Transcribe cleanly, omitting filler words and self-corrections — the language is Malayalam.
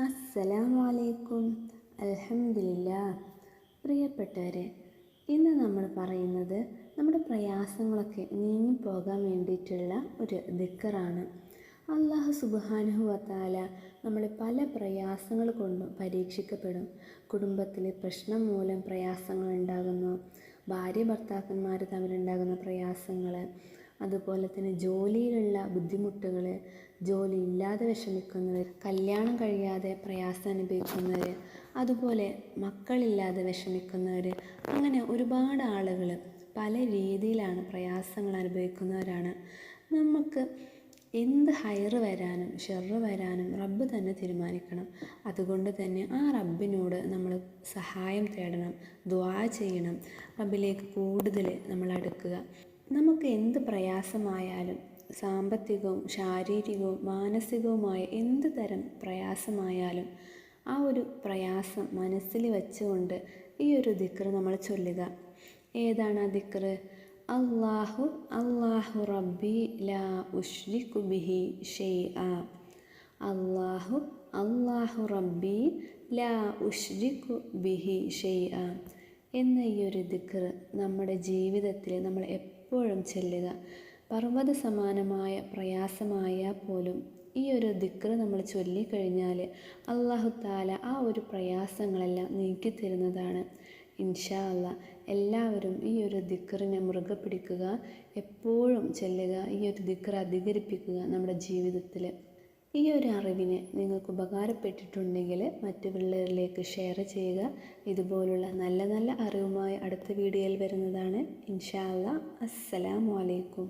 അസ്സലാമു അലൈക്കും. അൽഹംദുലില്ലാഹ്. പ്രിയപ്പെട്ടവരെ, ഇന്ന് നമ്മൾ പറയുന്നത് നമ്മുടെ പ്രയാസങ്ങളൊക്കെ നീങ്ങിപ്പോകാൻ വേണ്ടിയിട്ടുള്ള ഒരു ദിക്റാണ്. അല്ലാഹു സുബ്ഹാനഹു വ തആല നമ്മളെ പല പ്രയാസങ്ങൾ കൊണ്ടും പരീക്ഷിക്കപ്പെടും. കുടുംബത്തിൽ പ്രശ്നം മൂലം പ്രയാസങ്ങൾ ഉണ്ടാകുന്നു, ഭാര്യ ഭർത്താക്കന്മാർ തമ്മിലുണ്ടാകുന്ന പ്രയാസങ്ങൾ, അതുപോലെ തന്നെ ജോലിയിലുള്ള ബുദ്ധിമുട്ടുകൾ, ജോലി ഇല്ലാതെ വിഷമിക്കുന്നവർ, കല്യാണം കഴിയാതെ പ്രയാസം അനുഭവിക്കുന്നവർ, അതുപോലെ മക്കളില്ലാതെ വിഷമിക്കുന്നവർ, അങ്ങനെ ഒരുപാട് ആളുകൾ പല രീതിയിലാണ് പ്രയാസങ്ങൾ അനുഭവിക്കുന്നവരാണ്. നമുക്ക് എന്ത് ഹൈറ് വരാനും ഷെറ് വരാനും റബ്ബ് തന്നെ തീരുമാനിക്കണം. അതുകൊണ്ട് തന്നെ ആ റബ്ബിനോട് നമ്മൾ സഹായം തേടണം, ദുആ ചെയ്യണം, റബ്ബിലേക്ക് കൂടുതൽ നമ്മൾ അടുക്കുക. നമുക്ക് എന്ത് പ്രയാസമായാലും, സാമ്പത്തികവും ശാരീരികവും മാനസികവുമായ എന്ത് തരം പ്രയാസമായാലും ആ ഒരു പ്രയാസം മനസ്സിൽ വെച്ചുകൊണ്ട് ഈ ഒരു ദിക്ർ നമ്മൾ ചൊല്ലുക. ഏതാണ് ആ ദിക്ർ? അല്ലാഹു റബ്ബി ലാ ഉശ്രികു ബിഹി ഷൈആ. അല്ലാഹു റബ്ബി ലാ ഉശ്രികു ബിഹി ഷൈആ എന്ന ഈ ഒരു ദിക്ർ നമ്മുടെ ജീവിതത്തിൽ നമ്മൾ എപ്പോഴും ചൊല്ലുക. പർവ്വത സമാനമായ പ്രയാസമായാൽ പോലും ഈ ഒരു ദിക്ർ നമ്മൾ ചൊല്ലിക്കഴിഞ്ഞാൽ അല്ലാഹു തആല ആ ഒരു പ്രയാസങ്ങളെല്ലാം നീക്കിത്തരുന്നതാണ്. ഇൻഷാ അല്ലാഹ് എല്ലാവരും ഈ ഒരു ദിക്റിനെ മുറുകെ പിടിക്കുക, എപ്പോഴും ചൊല്ലുക, ഈ ഒരു ദിക്ർ അധികരിപ്പിക്കുക നമ്മുടെ ജീവിതത്തിൽ. ഈ ഒരു അറിവിനെ നിങ്ങൾക്ക് ഉപകാരപ്പെട്ടിട്ടുണ്ടെങ്കിൽ മറ്റു പിള്ളേരിലേക്ക് ഷെയർ ചെയ്യുക. ഇതുപോലുള്ള നല്ല നല്ല അറിവുമായി അടുത്ത വീഡിയോയിൽ വരുന്നതാണ്. ഇൻഷാ അല്ലാഹ്. അസ്സലാമു അലൈക്കും.